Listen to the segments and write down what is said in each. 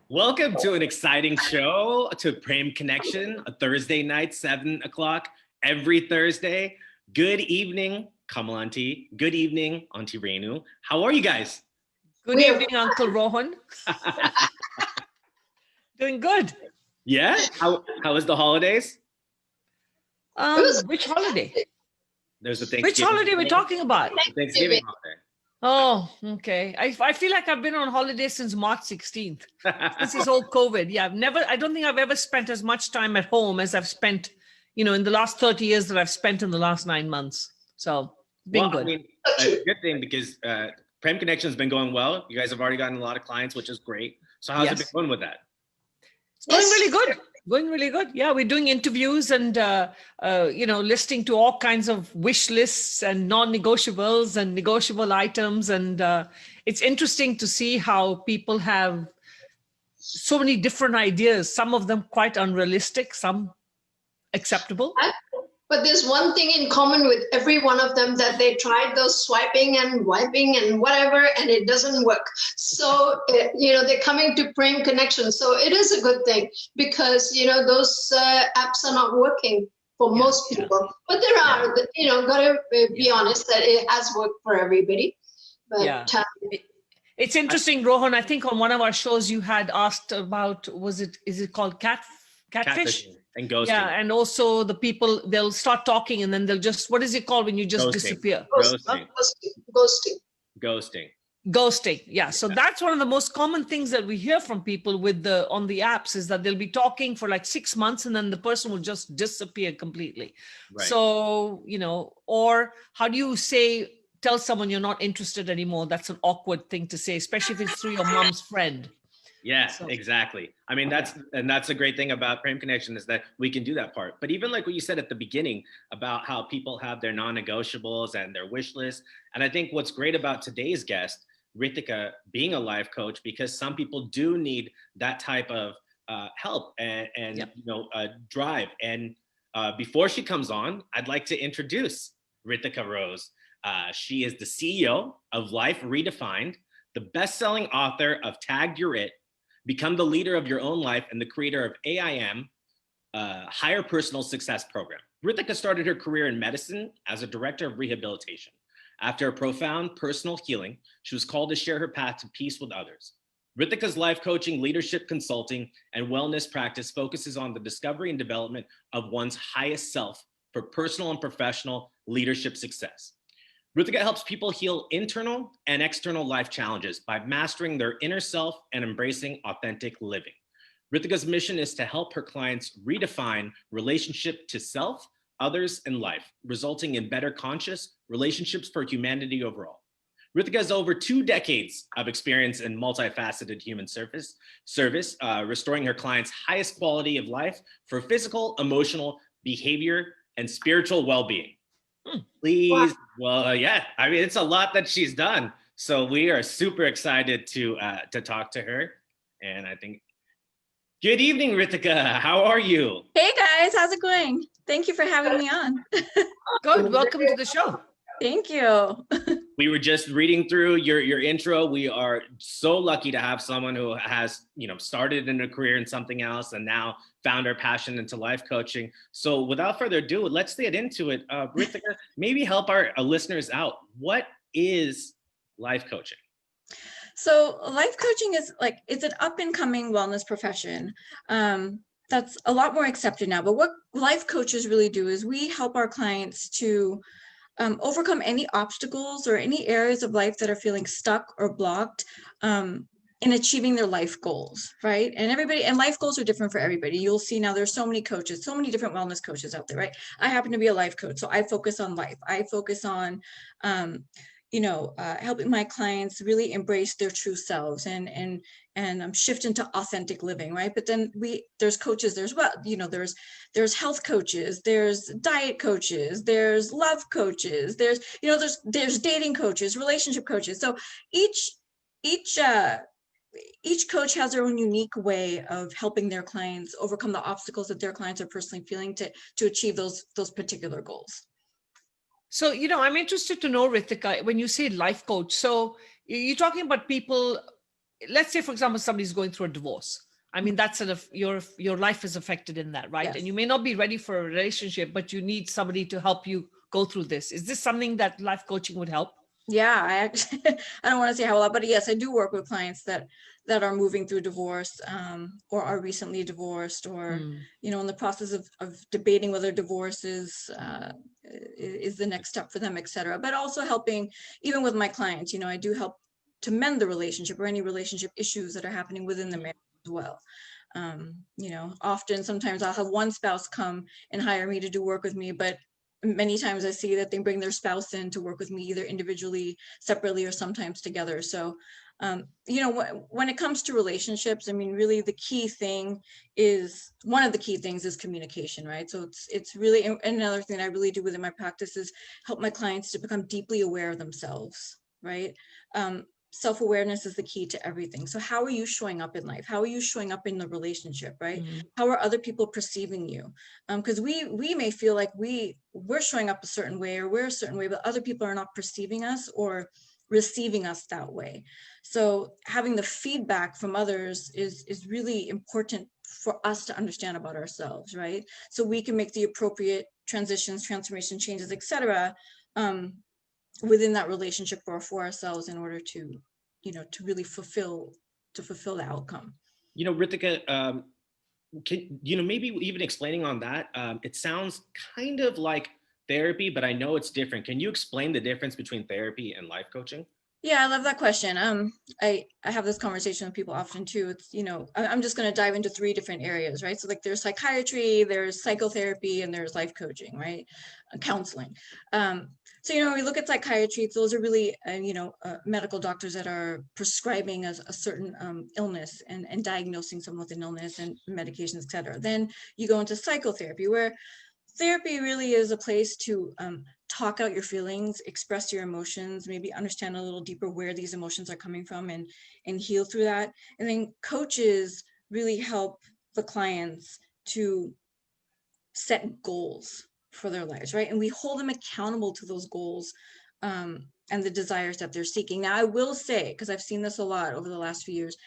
Welcome to an exciting show, to Prem Connection, a Thursday night, 7 o'clock every Thursday. Good evening, Kamal Auntie. Good evening, Auntie Renu. How are you guys? Good evening, Uncle Rohan. Doing good. Yeah? How was the holidays? Which holiday? There's the Thanksgiving. Which holiday we're talking about? The Thanksgiving holiday. Oh, okay. I feel like I've been on holiday since March 16th. This is all COVID. Yeah, I don't think I've ever spent as much time at home as I've spent, in the last 30 years that I've spent in the last 9 months. So it's been good. I mean, it's a good thing because Prem Connection has been going well. You guys have already gotten a lot of clients, which is great. So how's it been going with that? It's going really good. Going really good. Yeah, we're doing interviews and, listening to all kinds of wish lists and non-negotiables and negotiable items. And it's interesting to see how people have so many different ideas, some of them quite unrealistic, some acceptable. But there's one thing in common with every one of them, that they tried those swiping and wiping and whatever, and it doesn't work. So, they're coming to Prem Connection. So it is a good thing because, those apps are not working for most people. But there are, gotta be honest that it has worked for everybody. But, it's interesting, Rohan. I think on one of our shows you had asked about, is it called catfish? And ghosting. Yeah, and also the people, they'll start talking and then they'll just, what is it called when you just disappear? Ghosting. Yeah. So that's one of the most common things that we hear from people on the apps, is that they'll be talking for like 6 months and then the person will just disappear completely. Right. So, or how do you tell someone you're not interested anymore? That's an awkward thing to say, especially if it's through your mom's friend. Yeah, exactly. I mean, that's a great thing about Prem Connection, is that we can do that part. But even like what you said at the beginning about how people have their non-negotiables and their wish list. And I think what's great about today's guest, Ritika, being a life coach, because some people do need that type of help and drive. And before she comes on, I'd like to introduce Ritika Rose. She is the CEO of Life Redefined, the best-selling author of Tagged You're It, Become the Leader of Your Own Life, and the creator of AIM, Higher Personal Success Program. Ritika started her career in medicine as a director of rehabilitation. After a profound personal healing, she was called to share her path to peace with others. Ritika's life coaching, leadership consulting, and wellness practice focuses on the discovery and development of one's highest self for personal and professional leadership success. Ritika helps people heal internal and external life challenges by mastering their inner self and embracing authentic living. Ritika's mission is to help her clients redefine relationship to self, others, and life, resulting in better conscious relationships for humanity overall. Ritika has over 2 decades of experience in multifaceted human service, restoring her clients' highest quality of life for physical, emotional, behavior, and spiritual well-being. Please. Well, I mean, it's a lot that she's done. So we are super excited to talk to her. And I think, good evening, Ritika. How are you? Hey guys, how's it going? Thank you for having me on. Good. Welcome to the show. Thank you. We were just reading through your intro. We are so lucky to have someone who has, started in a career in something else and now found her passion into life coaching. So without further ado, let's get into it. Ritika, maybe help our listeners out. What is life coaching? So life coaching is it's an up and coming wellness profession. That's a lot more accepted now. But what life coaches really do is we help our clients to overcome any obstacles or any areas of life that are feeling stuck or blocked in achieving their life goals, right? And life goals are different for everybody. You'll see now there's so many coaches, so many different wellness coaches out there, right? I happen to be a life coach, so I focus on life. I focus on, helping my clients really embrace their true selves and shift into authentic living, right? But then there's coaches, there's health coaches, there's diet coaches, there's love coaches, there's dating coaches, relationship coaches. So each coach has their own unique way of helping their clients overcome the obstacles that their clients are personally feeling to achieve those particular goals. So, I'm interested to know, Ritika, when you say life coach, so you're talking about people let's say, for example, somebody's going through a divorce. I mean, that's your life is affected in that, right? Yes. And you may not be ready for a relationship, but you need somebody to help you go through this. Is this something that life coaching would help? Yeah, I actually, I don't want to say how a lot, but yes, I do work with clients that are moving through divorce, or are recently divorced, or in the process of debating whether divorce is the next step for them, etc. But also helping, even with my clients, I do help to mend the relationship or any relationship issues that are happening within the marriage as well. Often, sometimes I'll have one spouse come and hire me to do work with me, but many times I see that they bring their spouse in to work with me, either individually, separately, or sometimes together. So, when it comes to relationships, I mean, really the key thing is, one of the key things is communication, right? So it's really, and another thing I really do within my practice is help my clients to become deeply aware of themselves, right? Self-awareness is the key to everything. So how are you showing up in life? How are you showing up in the relationship, right? How are other people perceiving you? Because we may feel like we're showing up a certain way, or we're a certain way, but other people are not perceiving us or receiving us that way. So having the feedback from others is really important for us to understand about ourselves, right? So we can make the appropriate transitions, transformation, changes, etc. Within that relationship, or for ourselves, in order to really fulfill the outcome. Ritika, can maybe even explaining on that? It sounds kind of like therapy, but I know it's different. Can you explain the difference between therapy and life coaching? Yeah, I love that question. I have this conversation with people often too. It's, I'm just going to dive into 3 different areas, right? So like there's psychiatry, there's psychotherapy, and there's life coaching, right? Counseling. So, when we look at psychiatry, those are really, medical doctors that are prescribing a certain illness and diagnosing someone with an illness and medications, et cetera. Then you go into psychotherapy, where therapy really is a place to talk out your feelings, express your emotions, maybe understand a little deeper where these emotions are coming from, and heal through that. And then coaches really help the clients to set goals for their lives, right? And we hold them accountable to those goals and the desires that they're seeking. Now, I will say, because I've seen this a lot over the last few years,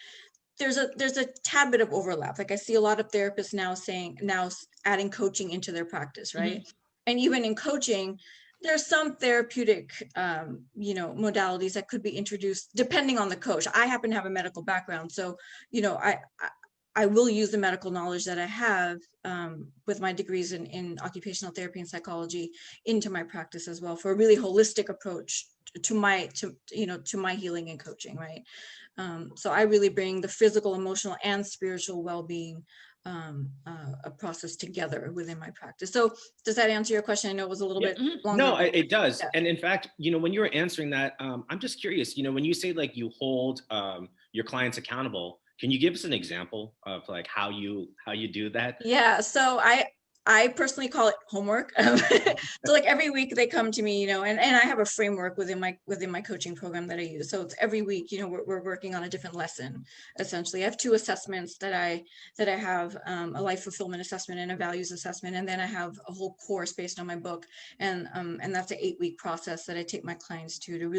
there's a tad bit of overlap. Like I see a lot of therapists now adding coaching into their practice, right? And even in coaching, there's some therapeutic, modalities that could be introduced depending on the coach. I happen to have a medical background, so I will use the medical knowledge that I have with my degrees in occupational therapy and psychology into my practice as well, for a really holistic approach to my healing and coaching, right? So I really bring the physical, emotional, and spiritual well-being a process together within my practice. So does that answer your question? I know it was a little bit longer. No, it does. Yeah. And in fact, when you were answering that, I'm just curious, when you say like you hold your clients accountable, can you give us an example of like how you do that? Yeah, so I personally call it homework. So like every week they come to me, and I have a framework within my coaching program that I use. So it's every week, we're working on a different lesson. Essentially, I have 2 assessments that I have, a life fulfillment assessment and a values assessment, and then I have a whole course based on my book, and that's an 8-week process that I take my clients to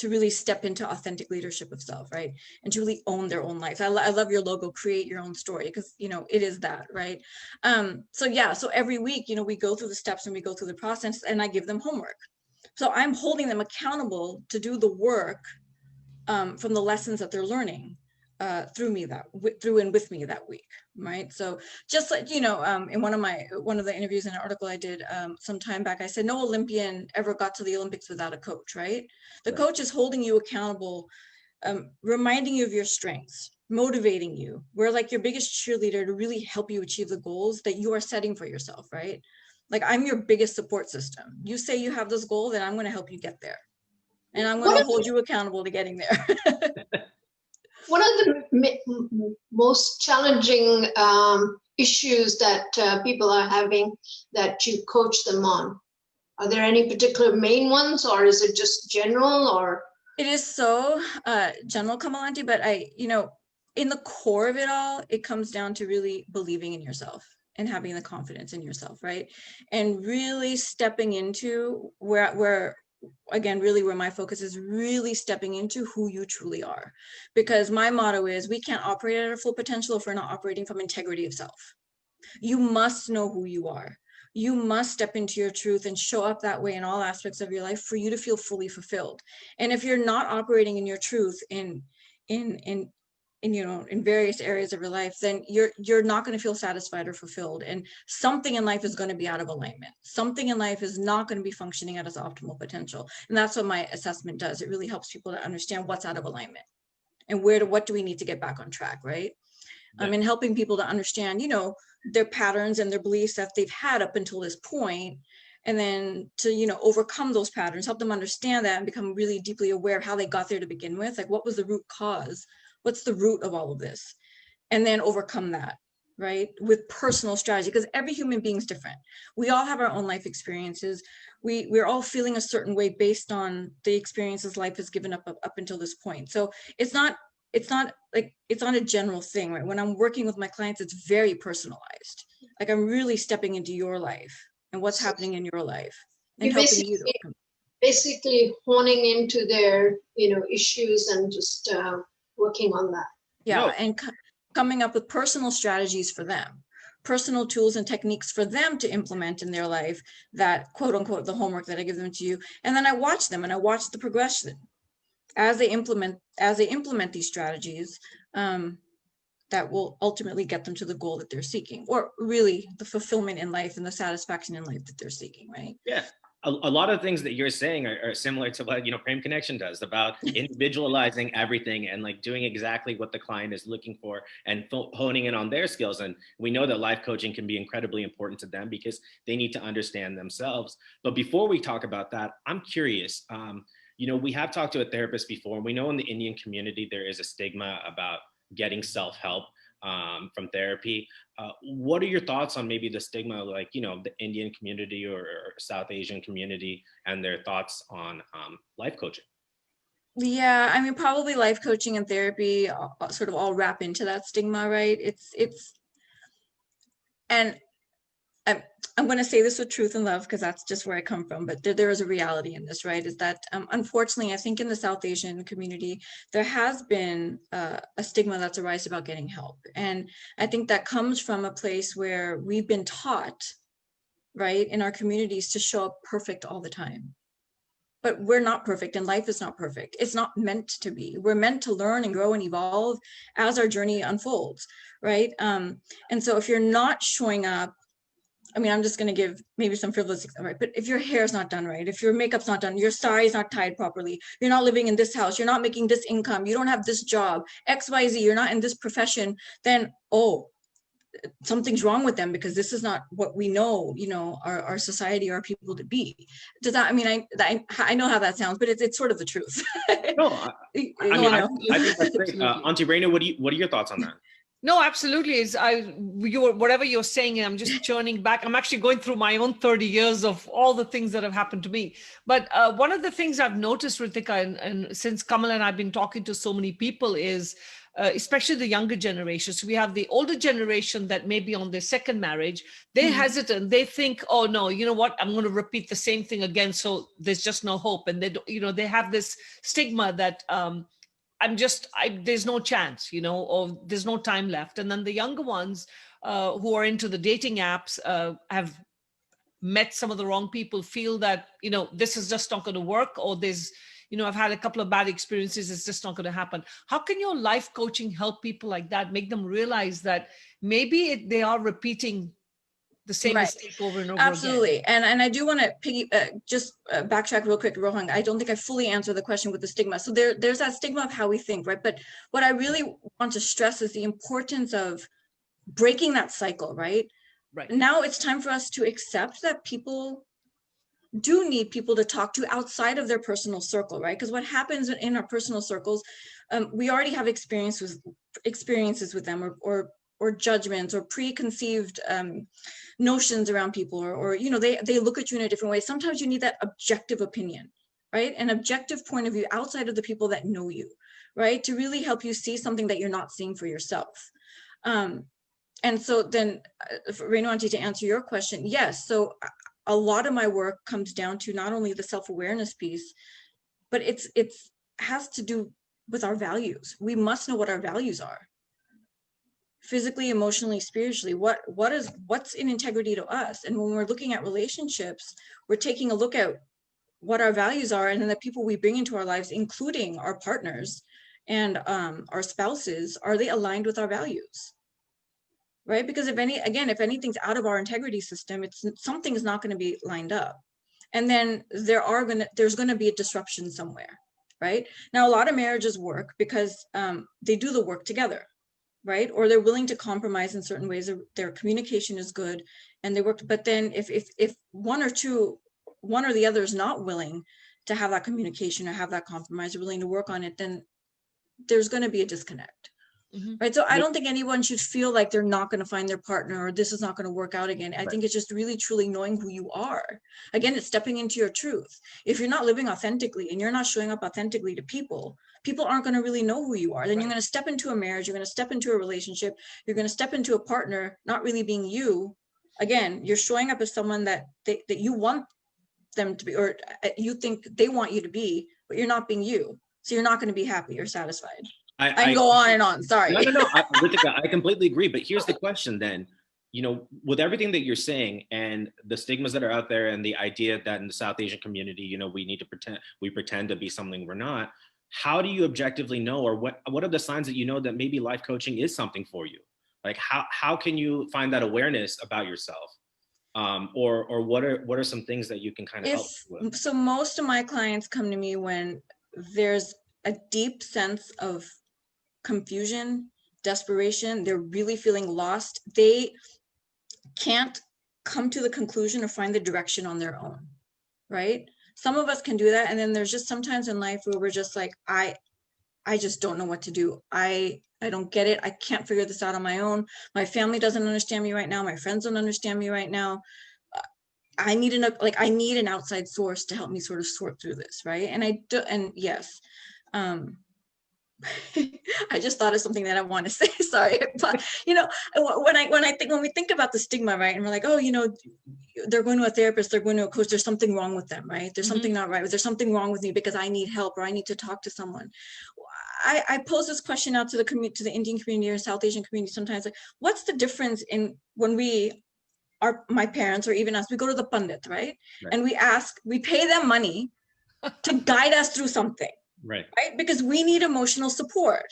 really step into authentic leadership of self, right? And to really own their own life. I love your logo, create your own story, because, it is that, right? So every week, we go through the steps and we go through the process, and I give them homework. So I'm holding them accountable to do the work from the lessons that they're learning through and with me that week, right? So just like, in one of the interviews in an article I did some time back, I said no Olympian ever got to the Olympics without a coach, right? The coach is holding you accountable, reminding you of your strengths, motivating you. We're like your biggest cheerleader to really help you achieve the goals that you are setting for yourself, right? Like I'm your biggest support system. You say you have this goal, then I'm going to help you get there. And I'm going to hold you accountable to getting there. One of the most challenging issues that people are having that you coach them on, are there any particular main ones, or is it just general? Or it is so general, Kamalanti, but in the core of it all, it comes down to really believing in yourself and having the confidence in yourself, right? And really stepping into where again, really where my focus is, really stepping into who you truly are. Because my motto is, we can't operate at our full potential if we're not operating from integrity of self. You must know who you are. You must step into your truth and show up that way in all aspects of your life for you to feel fully fulfilled. And if you're not operating in your truth in various areas of your life, then you're not going to feel satisfied or fulfilled. And something in life is going to be out of alignment. Something in life is not going to be functioning at its optimal potential. And that's what my assessment does. It really helps people to understand what's out of alignment and what do we need to get back on track, right? And helping people to understand, their patterns and their beliefs that they've had up until this point, and then to, overcome those patterns, help them understand that and become really deeply aware of how they got there to begin with. Like, what was the root cause? What's the root of all of this? And then overcome that, right? With personal strategy, because every human being is different. We all have our own life experiences. We're all feeling a certain way based on the experiences life has given up until this point. So it's not a general thing, right? When I'm working with my clients, it's very personalized. Like, I'm really stepping into your life and what's happening in your life and helping you to basically honing into their, issues and just working on that. Yeah, and coming up with personal strategies for them, personal tools and techniques for them to implement in their life, that quote unquote, the homework that I give them to you. And then I watch them and I watch the progression as they implement these strategies, that will ultimately get them to the goal that they're seeking, or really the fulfillment in life and the satisfaction in life that they're seeking, right? Yeah. A lot of things that you're saying are similar to what, Prem Connection does, about individualizing everything and like doing exactly what the client is looking for and honing in on their skills. And we know that life coaching can be incredibly important to them because they need to understand themselves. But before we talk about that, I'm curious, we have talked to a therapist before, and we know in the Indian community, there is a stigma about getting self-help from therapy. What are your thoughts on maybe the stigma, like, the Indian community or South Asian community, and their thoughts on life coaching? Yeah, I mean, probably life coaching and therapy sort of all wrap into that stigma, right? And I'm going to say this with truth and love, because that's just where I come from, but there is a reality in this, right? Is that unfortunately, I think in the South Asian community, there has been a stigma that's arisen about getting help. And I think that comes from a place where we've been taught, right, in our communities to show up perfect all the time. But we're not perfect, and life is not perfect. It's not meant to be. We're meant to learn and grow and evolve as our journey unfolds, right? And so if you're not showing up, I mean, I'm just going to give maybe some frivolous, right? But if your hair's not done right, if your makeup's not done, your sari is not tied properly, you're not living in this house, you're not making this income, you don't have this job, XYZ, you're not in this profession, then, something's wrong with them, because this is not what we know, our society, our people to be. Does that, I mean, I know how that sounds, but it's sort of the truth. No, I think that's great. Auntie Raina, what are your thoughts on that? No, absolutely. Whatever you're saying, I'm just churning back. I'm actually going through my own 30 years of all the things that have happened to me. But one of the things I've noticed, Ritika, and since Kamal and I've been talking to so many people, is especially the younger generations. We have the older generation that may be on their second marriage. They're hesitant. They think, oh no, you know what? I'm going to repeat the same thing again. So there's just no hope. And they have this stigma that there's no chance, or there's no time left. And then the younger ones who are into the dating apps have met some of the wrong people, feel that, this is just not going to work, or I've had a couple of bad experiences, it's just not going to happen. How can your life coaching help people like that, make them realize that maybe they are repeating the same mistake over and over Absolutely. again? And I do want to backtrack real quick, Rohan. I don't think I fully answered the question with the stigma. So there's that stigma of how we think, right? But what I really want to stress is the importance of breaking that cycle, right? Right. Now it's time for us to accept that people do need people to talk to outside of their personal circle, right? Because what happens in our personal circles, we already have experiences with them, or judgments, or preconceived notions around people, or they look at you in a different way. Sometimes you need that objective opinion, right? An objective point of view outside of the people that know you, right? To really help you see something that you're not seeing for yourself. And so then, Renu Auntie, to answer your question, yes. So a lot of my work comes down to not only the self-awareness piece, but it's has to do with our values. We must know what our values are. Physically, emotionally, spiritually, what's in integrity to us. And when we're looking at relationships, we're taking a look at what our values are, and then the people we bring into our lives, including our partners and our spouses, are they aligned with our values? Right? Because if anything's out of our integrity system, something's not going to be lined up. And then there's going to be a disruption somewhere. Right? Now, a lot of marriages work because they do the work together, right? Or they're willing to compromise in certain ways. Their communication is good and they work. But then if one or the other is not willing to have that communication or have that compromise, or willing to work on it, then there's going to be a disconnect. Right. So I don't think anyone should feel like they're not going to find their partner or this is not going to work out again. I think it's just really, truly knowing who you are. Again, it's stepping into your truth. If you're not living authentically and you're not showing up authentically to people aren't going to really know who you are. Then you're going to step into a marriage, you're going to step into a relationship, you're going to step into a partner, not really being you. Again, you're showing up as someone that you want them to be, or you think they want you to be, but you're not being you. So you're not going to be happy or satisfied. I can go on and on. Sorry. No. I completely agree. But here's the question then, with everything that you're saying and the stigmas that are out there and the idea that in the South Asian community, we pretend to be something we're not. How do you objectively know, or what are the signs that you know that maybe life coaching is something for you? Like how can you find that awareness about yourself? Or what are some things that you can kind of help with? So most of my clients come to me when there's a deep sense of confusion, desperation. They're really feeling lost. They can't come to the conclusion or find the direction on their own, right? Some of us can do that. And then there's just sometimes in life where we're just like, I just don't know what to do. I don't get it. I can't figure this out on my own. My family doesn't understand me right now. My friends don't understand me right now. I need an outside source to help me sort of sort through this, right? And yes, I just thought of something that I want to say. Sorry, but when we think about the stigma, right, and we're like, oh, they're going to a therapist, they're going to a coach. There's something wrong with them, right? There's something not right. There's something wrong with me because I need help or I need to talk to someone. I pose this question out to the Indian community or South Asian community sometimes, like, what's the difference in when my parents or even us, we go to the pundit, right? And we pay them money to guide us through something. Right. Because we need emotional support.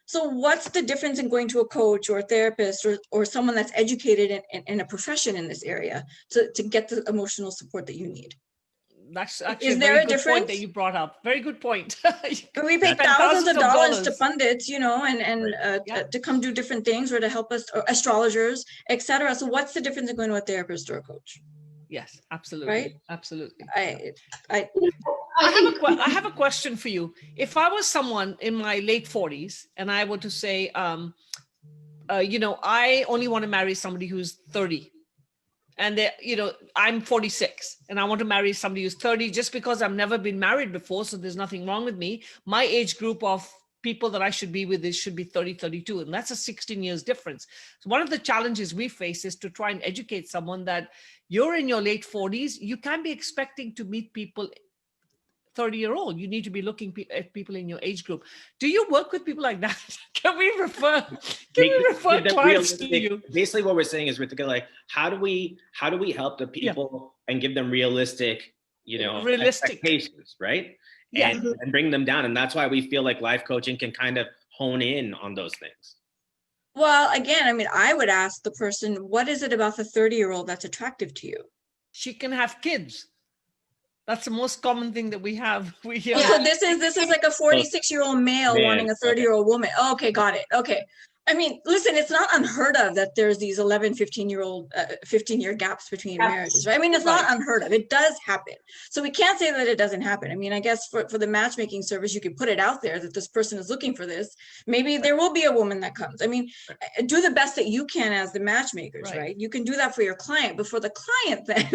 So what's the difference in going to a coach or a therapist or someone that's educated in a profession in this area to get the emotional support that you need? That's actually Is there a difference point that you brought up? Very good point. We pay thousands of dollars to pundits, to come do different things or to help us, or astrologers, etc. So what's the difference in going to a therapist or a coach? Yes, absolutely. Right? Absolutely. I have a question for you. If I was someone in my late 40s and I were to say, I only want to marry somebody who's 30, and I'm 46 and I want to marry somebody who's 30 just because I've never been married before. So there's nothing wrong with me. My age group of people that I should be with should be 30, 32. And that's a 16 years difference. So one of the challenges we face is to try and educate someone that you're in your late 40s. You can't be expecting to meet people 30-year-old. You need to be looking at people in your age group. Do you work with people like that? Can we refer clients to you? Basically what we're saying is, Ritika, like, how do we help the people and give them realistic expectations, right? And bring them down. And that's why we feel like life coaching can kind of hone in on those things. Well, again, I would ask the person, what is it about the 30-year-old that's attractive to you? She can have kids. That's the most common thing that we have. We hear. So this is like a 46-year-old male wanting a 30-year-old woman. Oh, okay, got it. Okay. Listen, it's not unheard of that there's these 11, 15-year gaps between marriages, right? It's not unheard of. It does happen. So we can't say that it doesn't happen. I guess for the matchmaking service, you can put it out there that this person is looking for this. Maybe there will be a woman that comes. Do the best that you can as the matchmakers, right? You can do that for your client, but for the client then,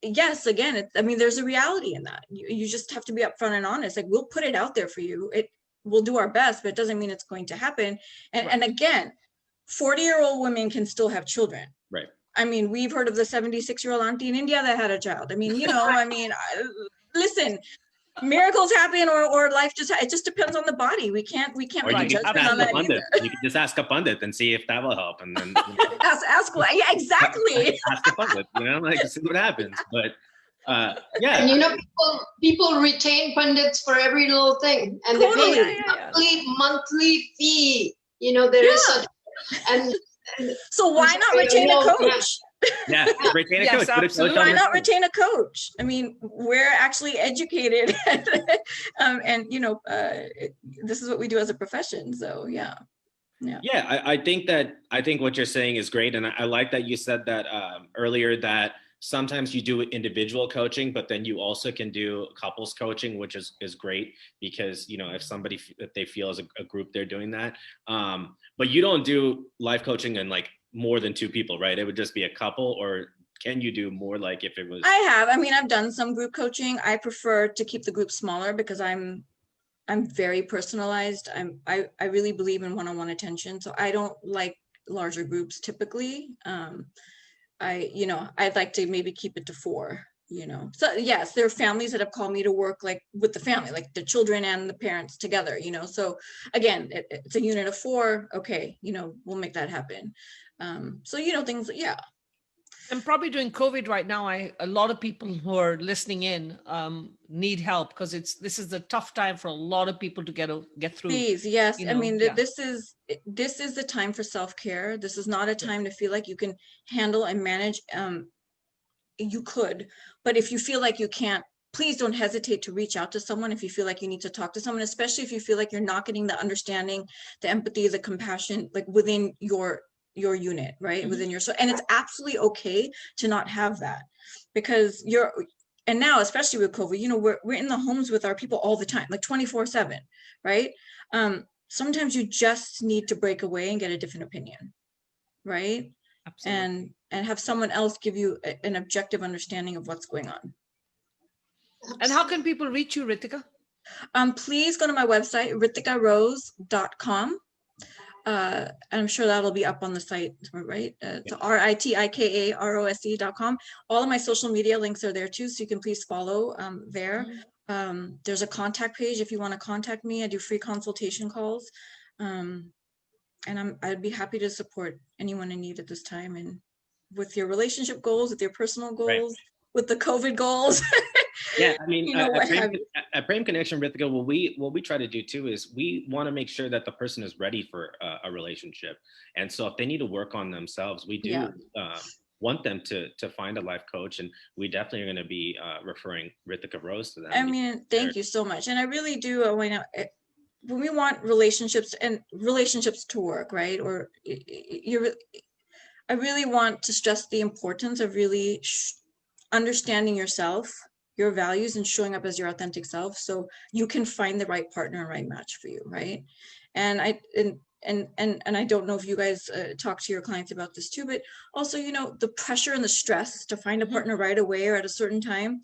yes, again, there's a reality in that. You just have to be upfront and honest. Like, we'll put it out there for you. We'll do our best, but it doesn't mean it's going to happen. And again, 40-year-old women can still have children. Right. I mean, we've heard of the 76-year-old auntie in India that had a child. I mean, listen, miracles happen or life it just depends on the body. We can't Or you Right, can depend on ask a that either. pundit. You can just ask a pundit and see if that will help, and then Yeah, exactly. ask a pundit. Like see what happens. But And yeah, people retain pundits for every little thing, and they Totally. pay a monthly fee. There is such, and So why not retain a coach? yeah, retain a Yes, coach. Put a coach absolutely. on Why your not team. retain a coach? I mean, we're actually educated, and this is what we do as a profession. So yeah. Yeah, I think what you're saying is great, and I like that you said that earlier, that sometimes you do individual coaching, but then you also can do couples coaching, which is great, because if they feel as a group they're doing that. But you don't do life coaching in like more than 2 people, right? It would just be a couple, or can you do more, like if it was? I've done some group coaching. I prefer to keep the group smaller because I'm very personalized. I really believe in one-on-one attention. So I don't like larger groups typically. I'd like to maybe keep it to 4, So yes, there are families that have called me to work like with the family, like the children and the parents together, So again, it's a unit of 4. Okay. We'll make that happen. So, things, yeah. And probably during COVID right now, a lot of people who are listening in need help, because this is a tough time for a lot of people to get through. Please, yes. Yeah. This is the time for self-care. This is not a time to feel like you can handle and manage. You could, but if you feel like you can't, please don't hesitate to reach out to someone if you feel like you need to talk to someone, especially if you feel like you're not getting the understanding, the empathy, the compassion, like within your unit, right? Mm-hmm. Within and it's absolutely okay to not have that, because and now, especially with COVID, we're in the homes with our people all the time, like 24/7, right? Sometimes you just need to break away and get a different opinion, right? Absolutely. And have someone else give you an objective understanding of what's going on. And how can people reach you, Ritika? Please go to my website, ritikarose.com. I'm sure that'll be up on the site, right? It's RITIKAROSE.com. All of my social media links are there too, so you can please follow there. There's a contact page if you want to contact me. I do free consultation calls, and I'd be happy to support anyone in need at this time, and with your relationship goals, with your personal goals, right, with the COVID goals. Yeah, I mean, at Prem Connection, Ritika, what we try to do too is we want to make sure that the person is ready for a relationship, and so if they need to work on themselves, we do want them to find a life coach, and we definitely are going to be referring Ritika Rose to them. I mean, thank you so much, and I really do. When we want relationships to work, right? Or I really want to stress the importance of really understanding yourself, your values, and showing up as your authentic self, so you can find the right partner and right match for you, right? And I don't know if you guys talk to your clients about this too, but also, the pressure and the stress to find a partner right away or at a certain time.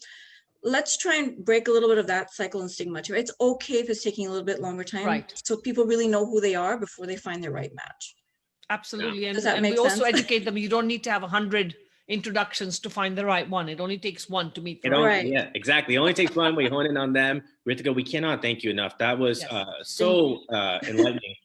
Let's try and break a little bit of that cycle and stigma too. It's okay if it's taking a little bit longer time, right, so people really know who they are before they find their right match. Absolutely. Does that and make we sense? Also educate them. You don't need to have 100 introductions to find the right one. It only takes one to meet the right. Yeah, exactly. It only takes one. We hone in on them. Ritika, we cannot thank you enough. That was so enlightening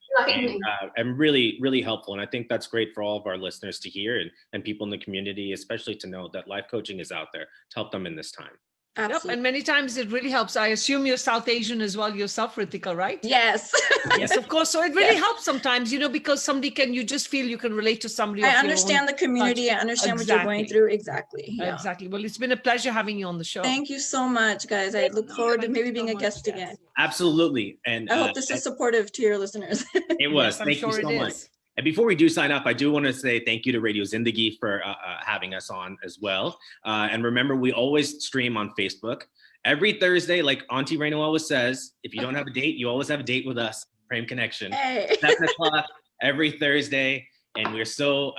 and really, really helpful. And I think that's great for all of our listeners to hear, and people in the community, especially to know that life coaching is out there to help them in this time. Absolutely. Yep. And many times it really helps. I assume you're South Asian as well yourself, Ritika, right? Yes. Yes, of course. So it really helps sometimes, because you just feel you can relate to somebody. I understand the community. I understand what you're going through. Exactly. Yeah. Exactly. Well, it's been a pleasure having you on the show. Thank you so much, guys. I look forward to maybe being a guest again. Absolutely. And I hope this is supportive to your listeners. It was. Thank you so much. And before we do sign up, I do want to say thank you to Radio Zindagi for having us on as well. And remember, we always stream on Facebook. Every Thursday, like Auntie Reno always says, if you don't have a date, you always have a date with us, Prem Connection. Hey. 7 o'clock every Thursday. And we're so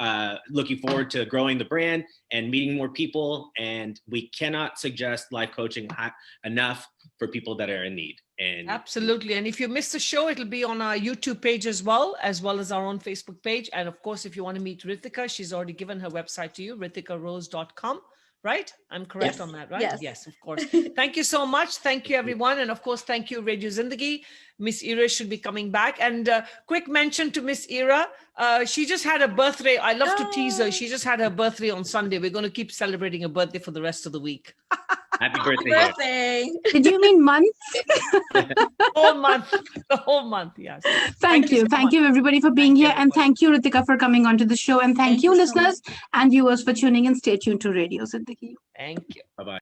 looking forward to growing the brand and meeting more people. And we cannot suggest life coaching enough for people that are in need. And absolutely. And if you miss the show, it'll be on our YouTube page as well as our own Facebook page. And of course, if you want to meet Ritika, she's already given her website to you, ritikarose.com. Right? I'm correct on that, right? Yes, of course. Thank you so much. Thank you, everyone. And of course, thank you, Radio Zindagi. Miss Ira should be coming back. And quick mention to Miss Ira. She just had a birthday. I love to tease her. She just had her birthday on Sunday. We're going to keep celebrating her birthday for the rest of the week. Happy birthday. Birthday. Did you mean months? The whole month, yes. Thank you. Thank you, everybody, for being here. And thank you, Ritika, for coming onto the show. And thank you, you so listeners and viewers, for tuning in. Stay tuned to Radio Zindagi. Thank you. Bye-bye.